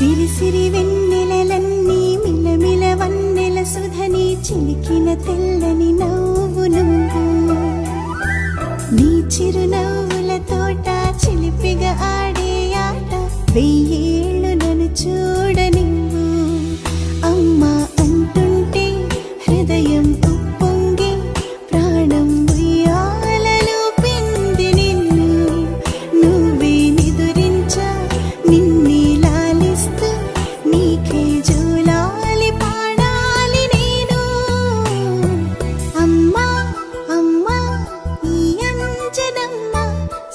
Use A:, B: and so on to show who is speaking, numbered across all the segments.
A: సిరి సిరి వెన్నెలలన్నీ మిలమిల వన్నెల సుధని చిలికిన తెల్లని నవ్వు నువ్వు నీ చిరునవ్వుల తోట చిలిపిగా ఆడే ఆట వెయ్యేళ్ళు నన్ను చూడ నువ్వు అమ్మా అంటుంటే హృదయం ఉప్పొంగి ప్రాణం ఉయ్యాలలో పిండి నిన్ను నువ్వే నిదురించా నిన్నే లాలిస్తూ నీకే జోలాలి పాడాలి నేను అమ్మా అమ్మా ఈ అంజనమ్మ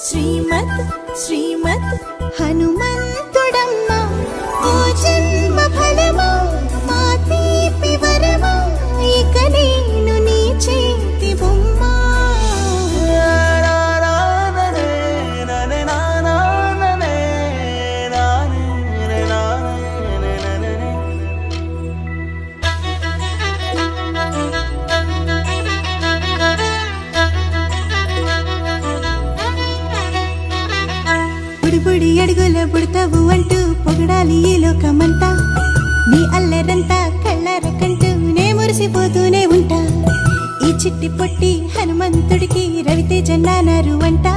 A: శ్రీమత్ శ్రీమత్ హనుమంతుడమ్మ ఓ జన్మ ఫలమా మా తీపి వరమా ఇక నేను నీ చేతి బొమ్మ బుడి బుడి అడుగుల బుడతావు అంటూ పొగడాలి ఈ లోకమంతా నీ అల్లరంతా కళ్ళారకంటూ నే మురిసిపోతూనే ఉంటా ఈ చిట్టి పొట్టి హనుమంతుడికి రవితేజ నానారు అంట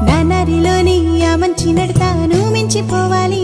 A: నానారిలోని ఆ మంచి నడతా నువ్వు మించిపోవాలి